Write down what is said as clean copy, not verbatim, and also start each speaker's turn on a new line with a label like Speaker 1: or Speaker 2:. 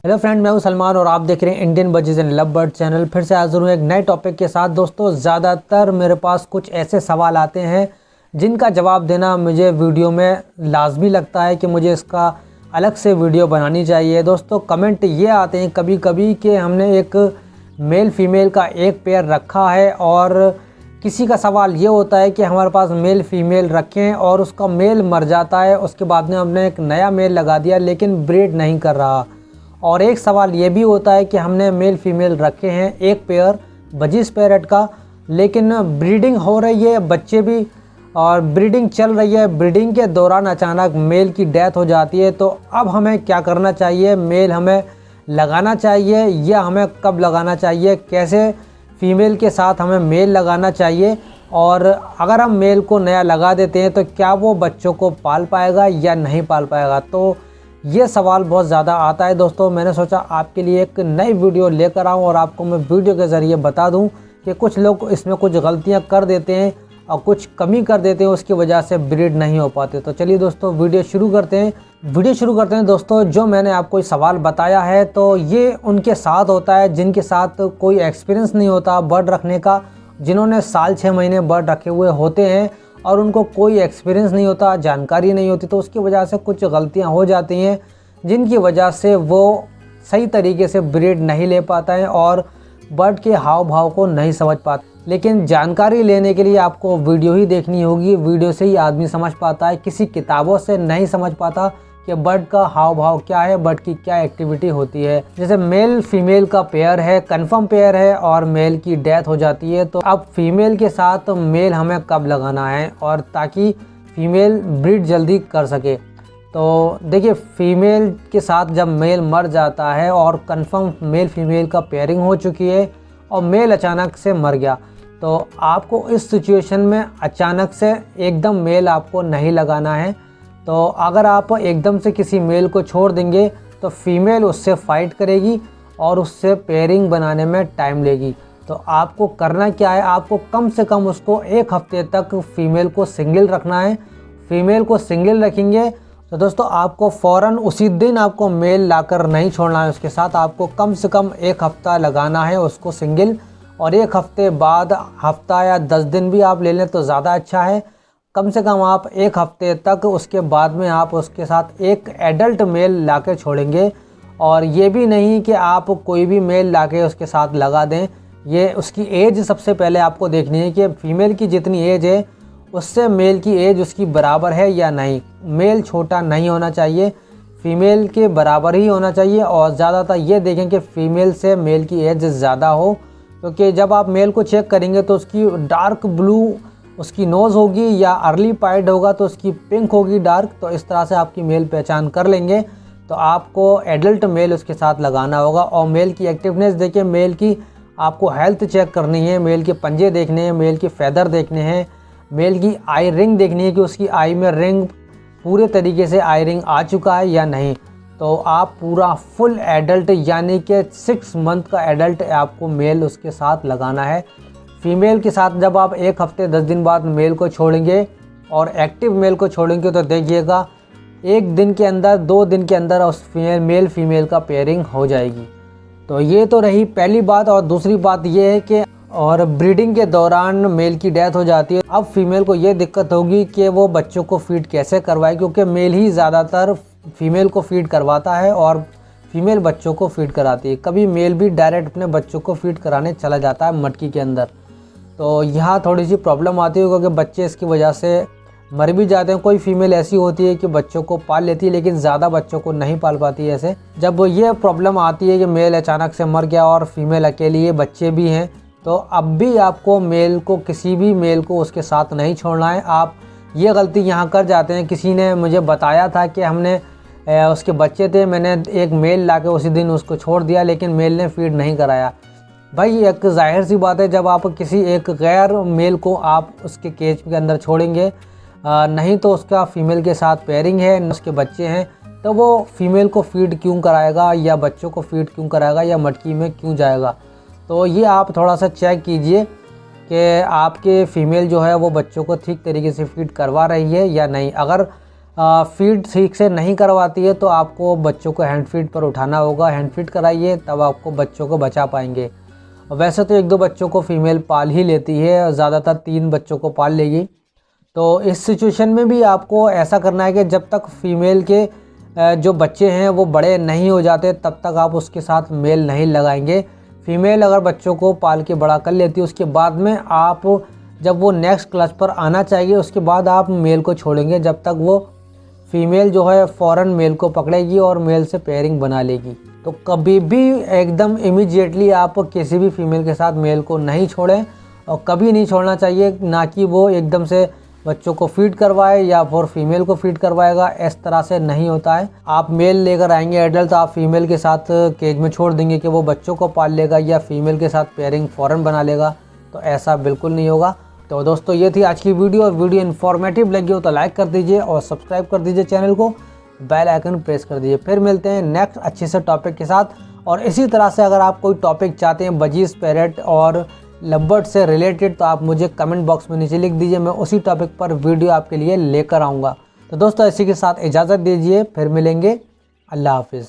Speaker 1: Hello friend, मैं हूं सलमान और आप देख रहे हैं Indian birds and love bird channel. फिर से हाजिर हूं एक नए टॉपिक के साथ। दोस्तों, ज़्यादातर मेरे पास कुछ ऐसे सवाल आते हैं जिनका जवाब देना मुझे वीडियो में लाजमी लगता है कि मुझे इसका अलग से वीडियो बनानी चाहिए। दोस्तों, कमेंट ये आते हैं कभी कभी कि हमने एक मेल फीमेल का एक पेयर रखा है और किसी का सवाल ये होता है कि हमारे पास मेल फीमेल रखें और उसका मेल मर जाता है, उसके बाद में हमने एक नया मेल लगा दिया लेकिन ब्रीड नहीं कर रहा। और एक सवाल ये भी होता है कि हमने मेल फीमेल रखे हैं एक पेयर बजीज पैरेट का, लेकिन ब्रीडिंग हो रही है, बच्चे भी और ब्रीडिंग चल रही है, ब्रीडिंग के दौरान अचानक मेल की डेथ हो जाती है। तो अब हमें क्या करना चाहिए? मेल हमें लगाना चाहिए या हमें कब लगाना चाहिए? कैसे फीमेल के साथ हमें मेल लगाना चाहिए? और अगर हम मेल को नया लगा देते हैं तो क्या वो बच्चों को पाल पाएगा या नहीं पाल पाएगा? तो ये सवाल बहुत ज़्यादा आता है। दोस्तों, मैंने सोचा आपके लिए एक नई वीडियो लेकर आऊँ और आपको मैं वीडियो के ज़रिए बता दूं कि कुछ लोग इसमें कुछ गलतियां कर देते हैं और कुछ कमी कर देते हैं, उसकी वजह से ब्रीड नहीं हो पाते। तो चलिए दोस्तों, वीडियो शुरू करते हैं। दोस्तों, जो मैंने आपको सवाल बताया है तो ये उनके साथ होता है जिनके साथ कोई एक्सपीरियंस नहीं होता बर्ड रखने का, जिन्होंने साल 6 महीने बर्ड रखे हुए होते हैं और उनको कोई एक्सपीरियंस नहीं होता, जानकारी नहीं होती, तो उसकी वजह से कुछ गलतियां हो जाती हैं जिनकी वजह से वो सही तरीके से ब्रीड नहीं ले पाता है और बर्ड के हाव भाव को नहीं समझ पाता। लेकिन जानकारी लेने के लिए आपको वीडियो ही देखनी होगी, वीडियो से ही आदमी समझ पाता है, किसी किताबों से नहीं समझ पाता कि बर्ड का हाव भाव क्या है, बर्ड की क्या एक्टिविटी होती है। जैसे मेल फीमेल का पेयर है, कंफर्म पेयर है और मेल की डेथ हो जाती है, तो अब फीमेल के साथ मेल हमें कब लगाना है और ताकि फीमेल ब्रीड जल्दी कर सके। तो देखिए, फीमेल के साथ जब मेल मर जाता है और कंफर्म मेल फीमेल का पेयरिंग हो चुकी है और मेल अचानक से मर गया, तो आपको इस सिचुएशन में अचानक से एकदम मेल आपको नहीं लगाना है। तो अगर आप एकदम से किसी मेल को छोड़ देंगे तो फीमेल उससे फाइट करेगी और उससे पेयरिंग बनाने में टाइम लेगी। तो आपको करना क्या है? आपको कम से कम उसको 1 हफ्ते तक फीमेल को सिंगल रखना है। फीमेल को सिंगल रखेंगे तो दोस्तों आपको फ़ौरन उसी दिन आपको मेल लाकर नहीं छोड़ना है उसके साथ, आपको कम से कम 1 हफ्ता लगाना है उसको सिंगल, और 1 हफ्ते बाद हफ्ता या 10 दिन भी आप ले लें तो ज़्यादा अच्छा है। कम से कम आप 1 हफ्ते तक, उसके बाद में आप उसके साथ एक एडल्ट मेल लाके छोड़ेंगे। और ये भी नहीं कि आप कोई भी मेल लाके उसके साथ लगा दें, ये उसकी एज सबसे पहले आपको देखनी है कि फीमेल की जितनी एज है उससे मेल की एज उसकी बराबर है या नहीं। मेल छोटा नहीं होना चाहिए, फीमेल के बराबर ही होना चाहिए। और ज़्यादातर ये देखें कि फ़ीमेल से मेल की एज ज़्यादा हो, क्योंकि जब आप मेल को चेक करेंगे तो उसकी डार्क ब्लू उसकी नोज़ होगी या अर्ली पाइड होगा तो उसकी पिंक होगी डार्क, तो इस तरह से आपकी मेल पहचान कर लेंगे। तो आपको एडल्ट मेल उसके साथ लगाना होगा। और मेल की एक्टिवनेस देखिए, मेल की आपको हेल्थ चेक करनी है, मेल के पंजे देखने हैं, मेल के फैदर देखने हैं, मेल की आई रिंग देखनी है कि उसकी आई में रिंग पूरे तरीके से आई रिंग आ चुका है या नहीं। तो आप पूरा फुल एडल्ट यानी कि 6 मंथ का एडल्ट आपको मेल उसके साथ लगाना है। फीमेल के साथ जब आप 1 हफ्ते 10 दिन बाद मेल को छोड़ेंगे और एक्टिव मेल को छोड़ेंगे तो देखिएगा 1 दिन के अंदर 2 दिन के अंदर उस मेल फीमेल का पेयरिंग हो जाएगी। तो ये तो रही पहली बात। और दूसरी बात ये है कि और ब्रीडिंग के दौरान मेल की डेथ हो जाती है, अब फीमेल को ये दिक्कत होगी कि वो बच्चों को फीड कैसे करवाए, क्योंकि मेल ही ज़्यादातर फीमेल को फीड करवाता है और फीमेल बच्चों को फीड कराती है। कभी मेल भी डायरेक्ट अपने बच्चों को फीड कराने चला जाता है मटकी के अंदर, तो यहाँ थोड़ी सी प्रॉब्लम आती है क्योंकि बच्चे इसकी वजह से मर भी जाते हैं। कोई फीमेल ऐसी होती है कि बच्चों को पाल लेती है लेकिन ज़्यादा बच्चों को नहीं पाल पाती है। ऐसे जब ये प्रॉब्लम आती है कि मेल अचानक से मर गया और फीमेल अकेली है, बच्चे भी हैं, तो अब भी आपको मेल को, किसी भी मेल को उसके साथ नहीं छोड़ना है। आप ये गलती यहाँ कर जाते हैं। किसी ने मुझे बताया था कि हमने उसके बच्चे थे, मैंने एक मेल लाके उसी दिन उसको छोड़ दिया लेकिन मेल ने फीड नहीं कराया। भाई, एक जाहिर सी बात है, जब आप किसी एक गैर मेल को आप उसके केज के अंदर छोड़ेंगे, नहीं तो उसका फीमेल के साथ पेयरिंग है, उसके बच्चे हैं, तो वो फीमेल को फीड क्यों कराएगा या बच्चों को फीड क्यों कराएगा या मटकी में क्यों जाएगा? तो ये आप थोड़ा सा चेक कीजिए कि आपके फीमेल जो है वो बच्चों को ठीक तरीके से फीड करवा रही है या नहीं। अगर फीड ठीक से नहीं करवाती है तो आपको बच्चों को हैंड फीड पर उठाना होगा। हैंड फीड कराइए तब आपको बच्चों को बचा पाएंगे। वैसे तो 1-2 बच्चों को फीमेल पाल ही लेती है, ज़्यादातर 3 बच्चों को पाल लेगी। तो इस सिचुएशन में भी आपको ऐसा करना है कि जब तक फीमेल के जो बच्चे हैं वो बड़े नहीं हो जाते तब तक आप उसके साथ मेल नहीं लगाएंगे। फीमेल अगर बच्चों को पाल के बड़ा कर लेती है उसके बाद में आप जब वो नेक्स्ट क्लास पर आना चाहिए उसके बाद आप मेल को छोड़ेंगे, जब तक वो फीमेल जो है फ़ौरन मेल को पकड़ेगी और मेल से पेयरिंग बना लेगी। तो कभी भी एकदम इमीडिएटली आप किसी भी फीमेल के साथ मेल को नहीं छोड़ें और कभी नहीं छोड़ना चाहिए, ना कि वो एकदम से बच्चों को फीड करवाए या फिर फीमेल को फीड करवाएगा। इस तरह से नहीं होता है। आप मेल लेकर आएंगे एडल्ट तो आप फीमेल के साथ केज में छोड़ देंगे कि वो बच्चों को पाल लेगा या फीमेल के साथ पेयरिंग फ़ौरन बना लेगा, तो ऐसा बिल्कुल नहीं होगा। तो दोस्तों ये थी आज की वीडियो, और वीडियो इन्फॉर्मेटिव लगी हो तो लाइक कर दीजिए और सब्सक्राइब कर दीजिए चैनल को, बेल आइकन प्रेस कर दीजिए। फिर मिलते हैं नेक्स्ट अच्छे से टॉपिक के साथ। और इसी तरह से अगर आप कोई टॉपिक चाहते हैं बजीज, पैरेट और लवबर्ड से रिलेटेड तो आप मुझे कमेंट बॉक्स में नीचे लिख दीजिए, मैं उसी टॉपिक पर वीडियो आपके लिए लेकर आऊँगा। तो दोस्तों इसी के साथ इजाज़त दीजिए, फिर मिलेंगे। अल्लाह हाफिज़।